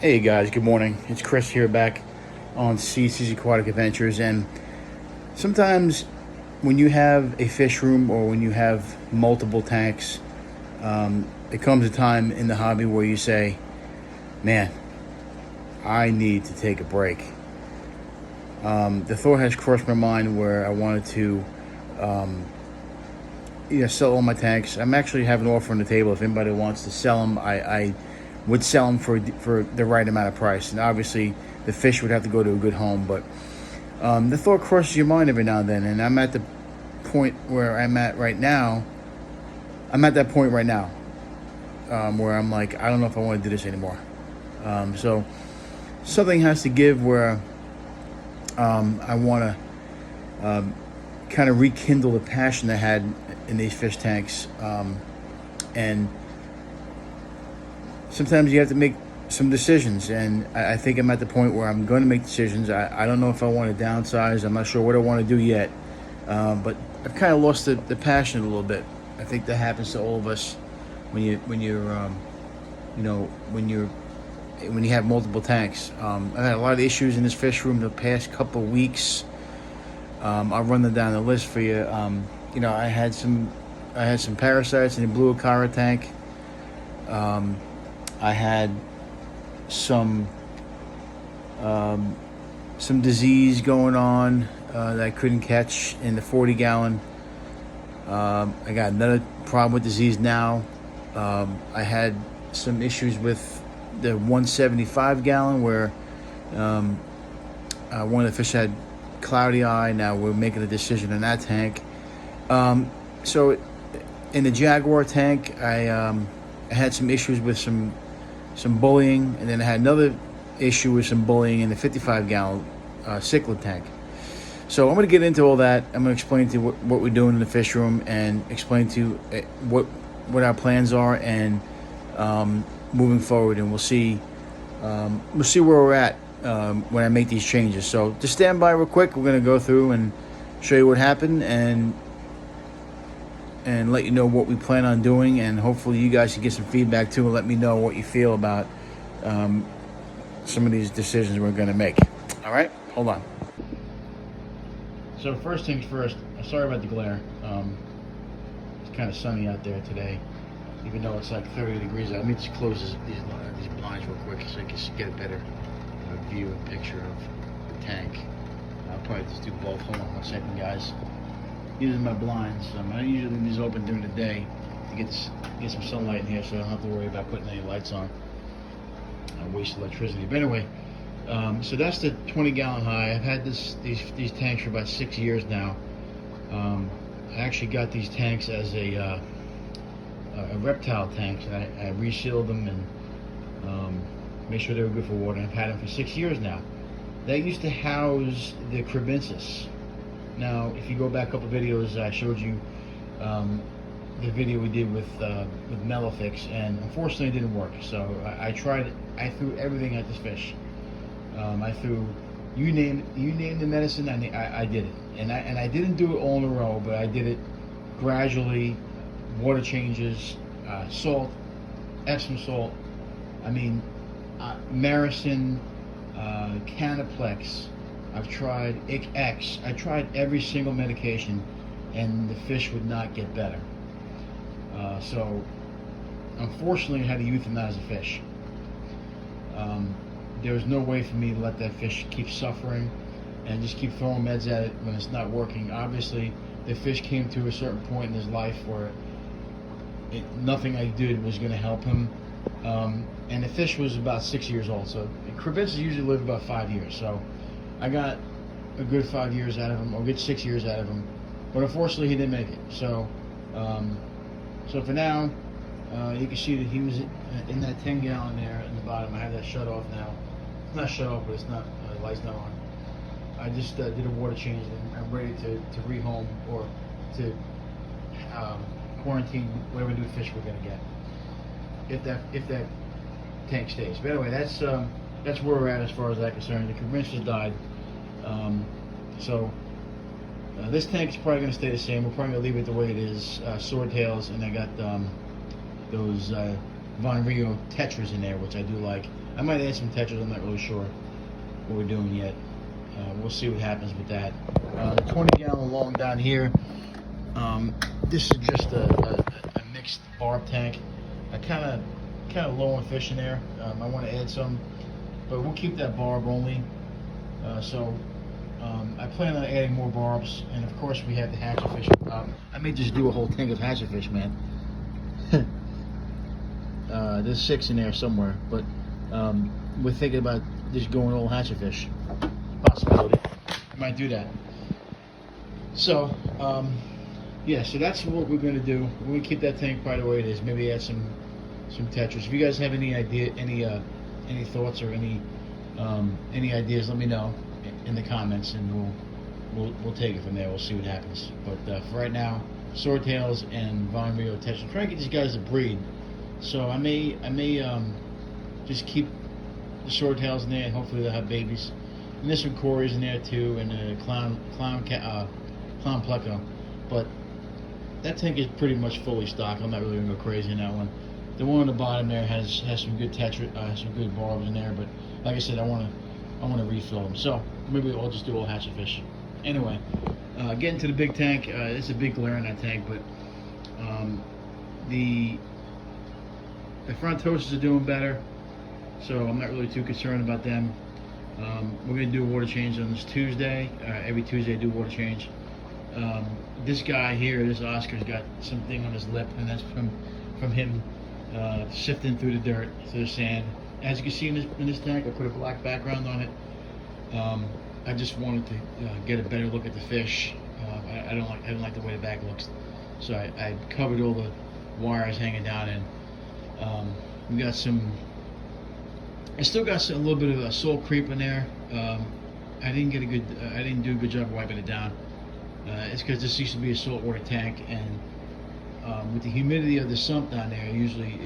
Hey guys, good morning. It's Chris here back on CC's Aquatic Adventures. And sometimes when you have a fish room or when you have multiple tanks, it comes a time in the hobby where you say, man, I need to take a break. The thought has crossed my mind where I wanted to sell all my tanks. I'm actually having an offer on the table. If anybody wants to sell them, I would sell them for the right amount of price. And obviously, the fish would have to go to a good home. But the thought crosses your mind every now and then. And I'm at the point where I'm at right now. I'm at that point right now where I'm like, I don't know if I want to do this anymore. So something has to give where I want to kind of rekindle the passion I had in these fish tanks. And sometimes you have to make some decisions, and I think I'm at the point where I'm going to make decisions. I don't know if I want to downsize. I'm not sure what I want to do yet, but I've kind of lost the passion a little bit. I think that happens to all of us when you have multiple tanks. I've had a lot of issues in this fish room the past couple of weeks. I'll run them down the list for you. I had some parasites in the blue acara tank. I had some disease going on that I couldn't catch in the 40-gallon. I got another problem with disease now. I had some issues with the 175-gallon where one of the fish had cloudy eye. Now we're making a decision on that tank. So in the Jaguar tank, I had some issues with some bullying, and then I had another issue with some bullying in the 55-gallon cichlid tank. So I'm going to get into all that. I'm going to explain to you what we're doing in the fish room, and explain to you what our plans are, and moving forward. And we'll see where we're at when I make these changes. So just stand by real quick. We're going to go through and show you what happened, and let you know what we plan on doing, and hopefully you guys can get some feedback too and let me know what you feel about some of these decisions we're going to make. All right, hold on. So first things first, sorry about the glare. It's kind of sunny out there today, even though it's like 30 degrees out. Let me just close these blinds real quick so you can get a better view and picture of the tank. I'll probably just do both. Hold on one second, guys. Using my blinds. I usually leave these open during the day to get some sunlight in here, so I don't have to worry about putting any lights on. I waste electricity. But anyway, so that's the 20-gallon high. I've had these tanks for about 6 years now. I actually got these tanks as a reptile tank, and I resealed them and made sure they were good for water. And I've had them for 6 years now. They used to house the cribinsis. Now, if you go back a couple videos, I showed you the video we did with Melofix, and unfortunately it didn't work. So I tried it. I threw everything at this fish. I threw, you name the medicine, I did it. And I didn't do it all in a row, but I did it gradually. Water changes, salt, Epsom salt. I mean, Maricin, Canaplex. I've tried IC-X. I tried every single medication, and the fish would not get better. So, unfortunately, I had to euthanize the fish. There was no way for me to let that fish keep suffering and just keep throwing meds at it when it's not working. Obviously, the fish came to a certain point in his life where nothing I did was going to help him. And the fish was about 6 years old. So, cribinsis usually live about 5 years. So, I got a good 5 years out of him, or a good 6 years out of him, but unfortunately he didn't make it. So, so for now, you can see that he was in that 10-gallon there in the bottom. I have that shut off now. It's not shut off, but it's not, the light's not on. I just did a water change, and I'm ready to rehome or to quarantine whatever new fish we're gonna get, if that tank stays. But anyway, that's where we're at as far as that concerned. The cribinsis died. This tank is probably going to stay the same. We're probably going to leave it the way it is. Swordtails, and I got those Von Rio tetras in there, which I do like. I might add some tetras. I'm not really sure what we're doing yet. We'll see what happens with that. 20-gallon long down here. This is just a mixed barb tank. I kind of low on fish in there. I want to add some, but we'll keep that barb only. I plan on adding more barbs, and of course we have the hatchet fish. I may just do a whole tank of hatchet fish, man. There's 6 in there somewhere, but we're thinking about just going all hatchet fish. Possibility. I might do that. So, yeah, so that's what we're going to do. We're going to keep that tank probably the way it is. Maybe add some tetras. If you guys have any idea, any thoughts or any ideas, let me know in the comments, and we'll take it from there. We'll see what happens. But for right now, swordtails and Von Rio tetras. I'm trying to get these guys to breed, so I may just keep the swordtails in there, and hopefully they'll have babies. And this one Corey's in there too, and a clown pleco. But that tank is pretty much fully stocked. I'm not really gonna go crazy in that one. The one on the bottom there has some good tetra, some good barbs in there. But like I said, I want to refill them. So maybe I'll just do all hatchet fish. Anyway, getting to the big tank. It's a big glare in that tank, but the front toasters are doing better, so I'm not really too concerned about them. We're going to do a water change on this Tuesday. Every Tuesday I do water change. This guy here, this Oscar's got something on his lip, and that's from him sifting through the dirt, through the sand. As you can see in this tank, I put a black background on it. I just wanted to get a better look at the fish. I don't like the way the back looks, so I covered all the wires hanging down, and we got some. I still got a little bit of a salt creep in there. I didn't do a good job wiping it down. It's because this used to be a saltwater tank, and with the humidity of the sump down there, usually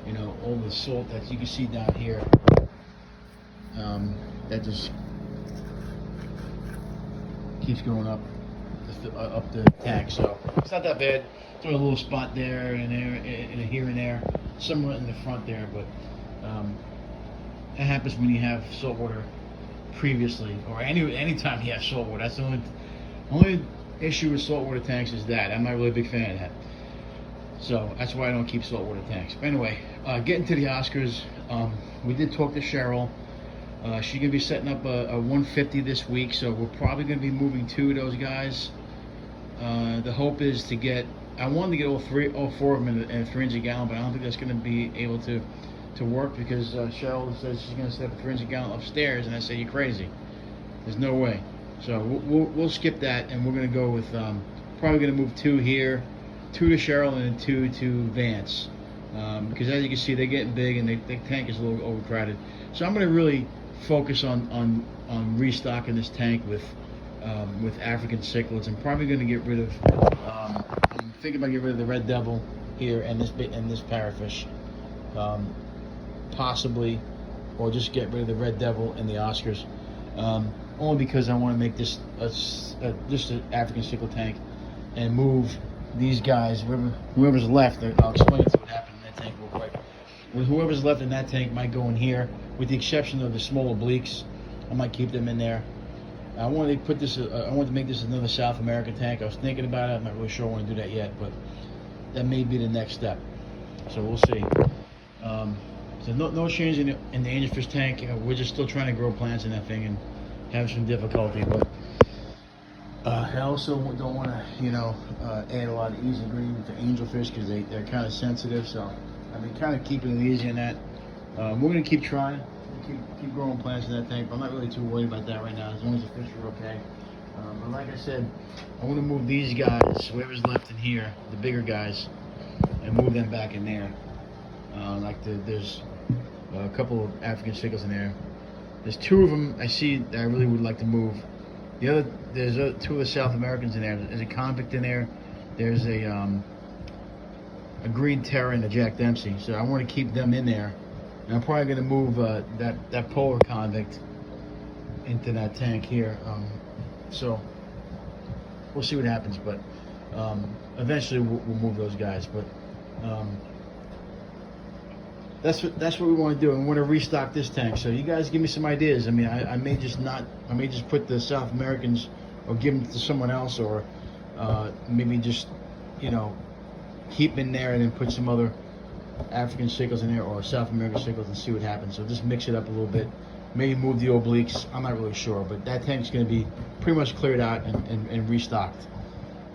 you know, all the salt that you can see down here, that just keeps going up the tank. So it's not that bad. Throw a little spot there and there, and here and there, somewhere in the front there, but that happens when you have saltwater previously, or any time you have saltwater. That's the only issue with saltwater tanks is that. I'm not really a big fan of that. So that's why I don't keep saltwater tanks. But anyway, getting to the Oscars, we did talk to Cheryl. She's gonna be setting up a 150 this week, so we're probably gonna be moving 2 of those guys. The hope is to get. I wanted to get all 4 of them in a 300 gallon, but I don't think that's gonna be able to work because Cheryl says she's gonna set up a 300 gallon upstairs, and I say you're crazy. There's no way. So we'll skip that, and we're gonna go with probably gonna move 2 here, 2 to Cheryl, and 2 to Vance, because as you can see, they're getting big, and the tank is a little overcrowded. So I'm gonna really focus on restocking this tank with African cichlids. I'm probably gonna get rid of. I'm thinking about getting rid of the red devil here and this parrotfish, possibly, or just get rid of the red devil and the Oscars. Only because I want to make this just an African cichlid tank and move these guys, whoever's left. I'll explain to you what happened in that tank real quick. Whoever's left in that tank might go in here, with the exception of the small obliques. I might keep them in there. I wanted to put this. I wanted to make this another South American tank. I was thinking about it. I'm not really sure I want to do that yet, but that may be the next step. So we'll see. So no change in the angelfish tank. We're just still trying to grow plants in that thing and have some difficulty. But I also don't want to, add a lot of easy green to angelfish because they're kind of sensitive. So I've been kind of keeping it easy in that. We're gonna keep trying. Keep growing plants in that tank, but I'm not really too worried about that right now, as long as the fish are okay. But like I said, I want to move these guys, whoever's left in here, the bigger guys, and move them back in there. There's a couple of African cichlids in there. There's 2 of them I see that I really would like to move. There's 2 of the South Americans in there. There's a convict in there. There's a green terror and a Jack Dempsey. So I want to keep them in there. And I'm probably going to move that polar convict into that tank here. So we'll see what happens, but eventually we'll move those guys. But that's what we want to do. And we want to restock this tank. So you guys give me some ideas. I mean, I may just put the South Americans or give them to someone else, or maybe just, you know, keep them in there and then put some other African cichlids in there or South American cichlids and see what happens. So just mix it up a little bit. Maybe move the obliques. I'm not really sure, but that tank's going to be pretty much cleared out and restocked.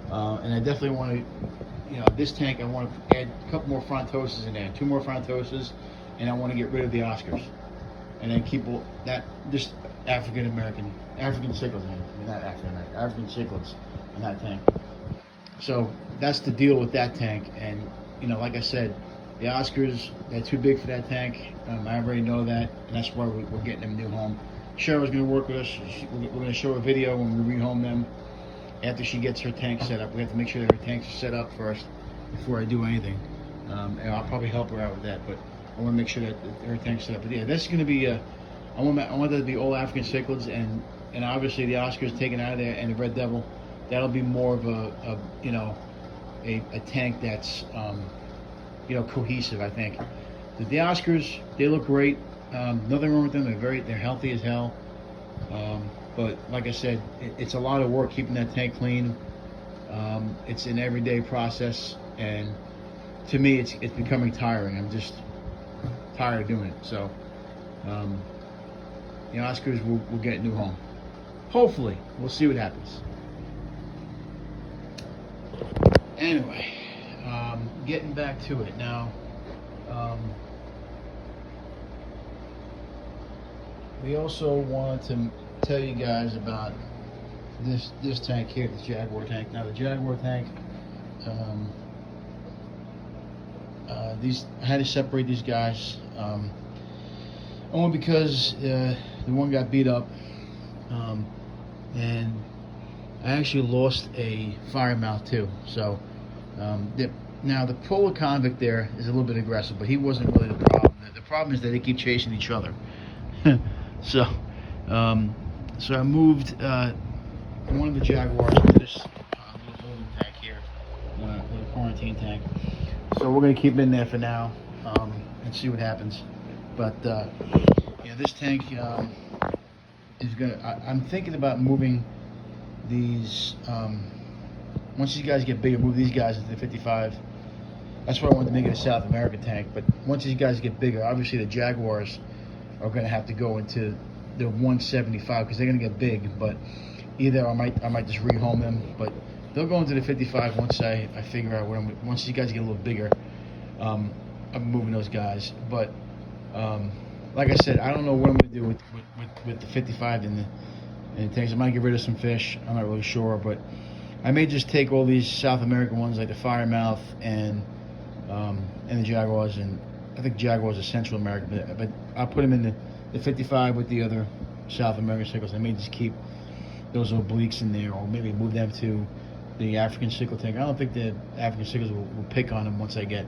And I definitely want to, you know, this tank, I want to add a couple more frontoses in there, 2 more frontoses, and I want to get rid of the Oscars, and then keep that just African cichlids in there. Not African cichlids in that tank. So that's the deal with that tank. And you know, like I said, the Oscars, they're too big for that tank. I already know that, and that's why we're getting them a new home. Cheryl's going to work with us. We're going to show a video when we rehome them. After she gets her tank set up, we have to make sure that her tanks are set up first before I do anything. And I'll probably help her out with that, but I want to make sure that her tank's set up. But yeah, this is going to be I want that to be all African cichlids, and obviously the Oscars taken out of there, and the Red Devil. That'll be more of a you know, a tank that's you know, cohesive. I think the Oscars, they look great. Nothing wrong with them. They're healthy as hell. But like I said, it's a lot of work keeping that tank clean. It's an everyday process, and to me, it's becoming tiring. I'm just tired of doing it. So the Oscars will get a new home. Hopefully, we'll see what happens. Anyway, getting back to it now. We also wanted to tell you guys about this tank here, the Jaguar tank. Now the Jaguar tank, I had to separate these guys only because the one got beat up, and I actually lost a fire mouth too. So now the polar convict there is a little bit aggressive, but he wasn't really the problem. The problem is that they keep chasing each other. So I moved one of the Jaguars into this little holding tank here, little quarantine tank. So we're going to keep it in there for now and see what happens. But yeah, this tank is going to, I'm thinking about moving these, once these guys get bigger, move these guys into the 55. That's why I wanted to make it a South American tank. But once these guys get bigger, obviously the Jaguars are going to have to go into the 175 because they're going to get big. But either I might just rehome them, but they'll go into the 55 once I figure out once these guys get a little bigger. I'm moving those guys. But like I said, I don't know what I'm going to do with the 55 and the tanks. I might get rid of some fish. I'm not really sure, but I may just take all these South American ones like the Firemouth and the Jaguars, and I think Jaguars are Central American, but I'll put them in the 55 with the other South American cichlids. I may just keep those obliques in there, or maybe move them to the African cichlid tank. I don't think the African cichlids will pick on them once I get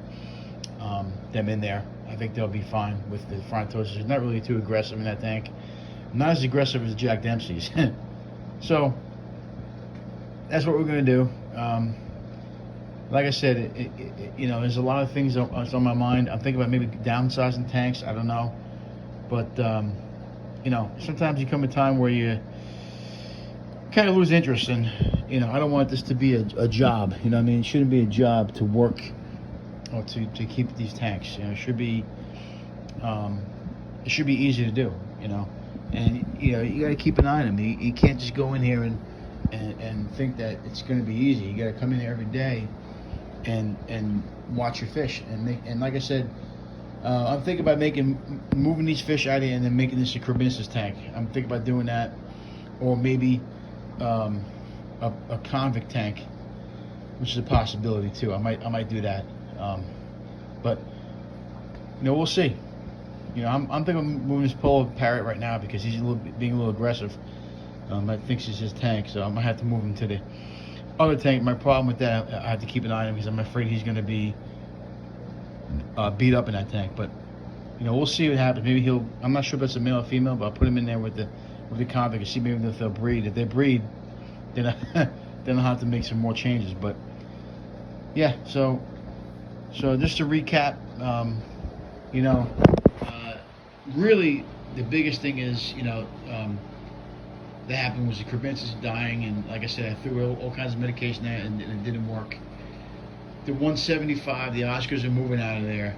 them in there. I think they'll be fine with the frontoses. It's not really too aggressive in that tank. Not as aggressive as Jack Dempsey's. So that's what we're going to do. Like I said, you know, there's a lot of things that's on my mind. I'm thinking about maybe downsizing tanks. I don't know, but you know, sometimes you come a time where you kind of lose interest, and you know, I don't want this to be a job. You know what I mean? It shouldn't be a job to work or to keep these tanks. You know, it should be easy to do. You know, and you know, you got to keep an eye on them. You can't just go in here and think that it's going to be easy. You got to come in here every day and watch your fish, and like I said, I'm thinking about moving these fish out of here and then making this a Carbensis tank. I'm thinking about doing that, or maybe a convict tank, which is a possibility too. I might do that, but you know, we'll see. You know, I'm thinking of moving this polar parrot right now because he's being a little aggressive. I think it's his tank, so I'm gonna have to move him to the other tank. My problem with that, I have to keep an eye on him because I'm afraid he's gonna be beat up in that tank. But you know, we'll see what happens. Maybe I'm not sure if it's a male or female, but I'll put him in there with the convict and see maybe if they'll breed. If they breed, then I'll have to make some more changes. But yeah, so just to recap, You know, really the biggest thing is, that happened was the crebensis dying, and like I said, I threw all kinds of medication at it, and it didn't work. The 175, the Oscars are moving out of there.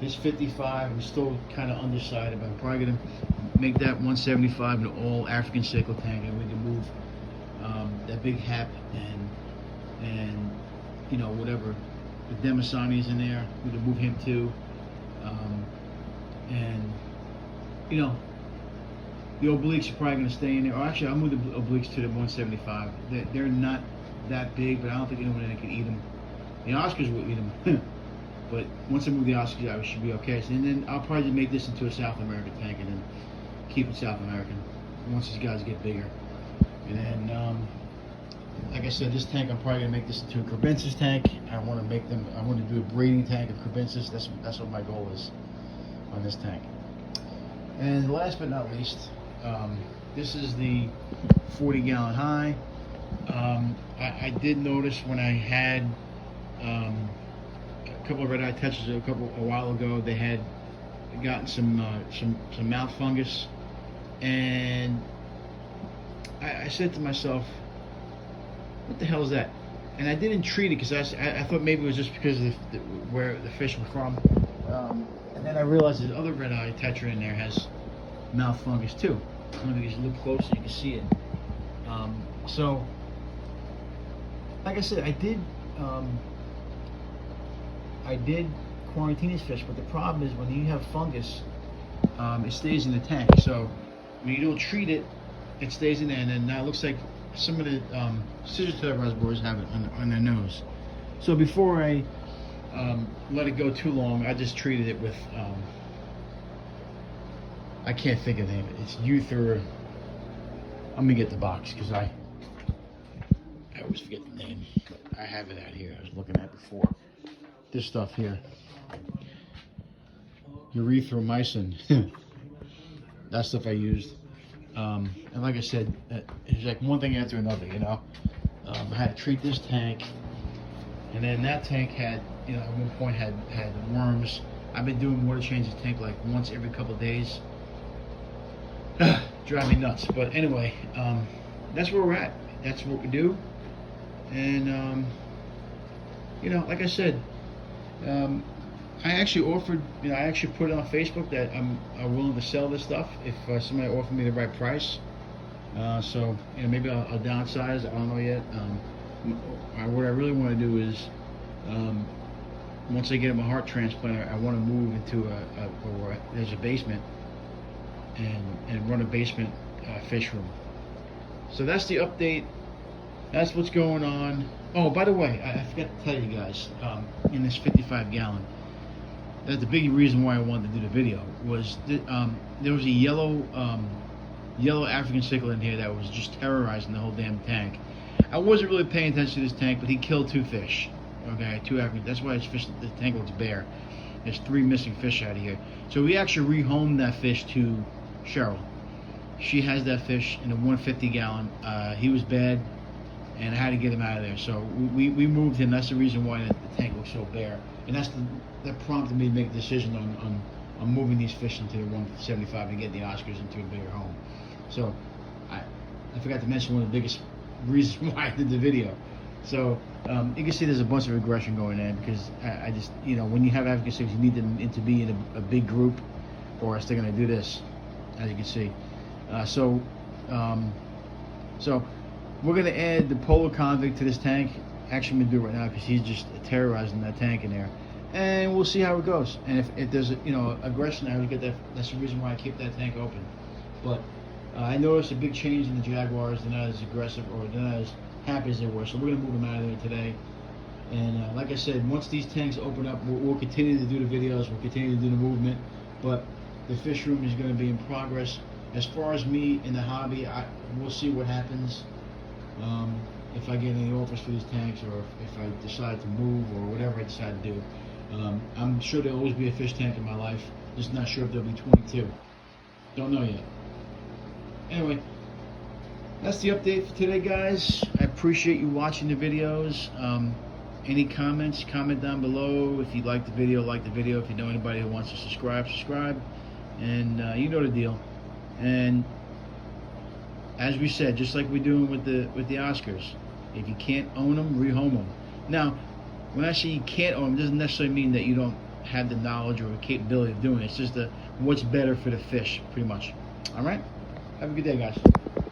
This 55, I'm still kind of undecided, but I'm probably going to make that 175 an all African cichlid tank, and we can move that big hap and whatever. The Demasani's in there, we can move him too. And the obliques are probably going to stay in there. Or actually, I'll move the obliques to the 175. They're not that big, but I don't think anyone can eat them. The Oscars will eat them. But once I move the Oscars out, we should be okay. So, and then I'll probably make this into a South American tank and then keep it South American once these guys get bigger. And then, like I said, this tank, I'm probably going to make this into a crebensis tank. I want to do a breeding tank of crebensis. That's what my goal is on this tank. And last but not least, this is the 40-gallon high. I did notice when I had a couple of red-eye touches a while ago, they had gotten some mouth fungus, and I said to myself, what the hell is that? And I didn't treat it because I thought maybe it was just because of where the fish were from. And then I realized that other red-eye tetra in there has mouth fungus too. If you look closer, you can see it. So, like I said, I did quarantine these fish, but the problem is when you have fungus, it stays in the tank. So when you don't treat it, it stays in there, and then now it looks like some of the scissor-tail reservoirs have it on their nose. So before I let it go too long, I just treated it with I can't think of the name. It's Uther. Let me get the box because I always forget the name. I have it out here. I was looking at before. This stuff here. Erythromycin. That stuff I used. And like I said, it's like one thing after another, I had to treat this tank, and then that tank had, at one point had worms. I've been doing water changes tank like once every couple of days. Drive me nuts. But anyway, that's where we're at. That's what we do. And like I said, I actually offered, I actually put it on Facebook that I'm willing to sell this stuff if somebody offered me the right price. So maybe I'll downsize. I don't know yet. What I really want to do is, once I get my heart transplant, I want to move into there's a basement and run a basement fish room. So that's the update. That's what's going on. Oh, by the way, I forgot to tell you guys, in this 55-gallon, that the big reason why I wanted to do the video was that, there was a yellow African cichlid in here that was just terrorizing the whole damn tank. I wasn't really paying attention to this tank, but he killed 2 fish. Okay, 2 African. That's why the tank looks bare. There's 3 missing fish out of here. So we actually rehomed that fish to Cheryl. She has that fish in a 150-gallon. He was bad, and I had to get him out of there. So we moved him. That's the reason why the tank looks so bare. And that prompted me to make a decision on moving these fish into the 175 and get the Oscars into a bigger home. So I forgot to mention one of the biggest reasons why I did the video. So you can see there's a bunch of aggression going on because I just, when you have African cichlids, you need them to be in a big group, or else they're going to do this, as you can see. So we're going to add the polar convict to this tank. Actually, I'm going to do it right now because he's just terrorizing that tank in there. And we'll see how it goes. And if there's aggression, I would get that. That's the reason why I keep that tank open. But I noticed a big change in the Jaguars. They're not as aggressive, or they're not as happy as they were. So we're going to move them out of there today. And like I said, once these tanks open up, we'll continue to do the videos. We'll continue to do the movement. But the fish room is going to be in progress. As far as me in the hobby, we'll see what happens. If I get any offers for these tanks, or if I decide to move, or whatever I decide to do. I'm sure there'll always be a fish tank in my life. Just not sure if there'll be 22. Don't know yet. Anyway, that's the update for today, guys. I appreciate you watching the videos. Any comments, comment down below. If you like the video, like the video. If you know anybody who wants to subscribe, subscribe. And you know the deal. And as we said, just like we're doing with the Oscars, if you can't own them, rehome them. Now, when I say you can't own them, it doesn't necessarily mean that you don't have the knowledge or the capability of doing it. It's just what's better for the fish, pretty much. All right? Have a good day, guys.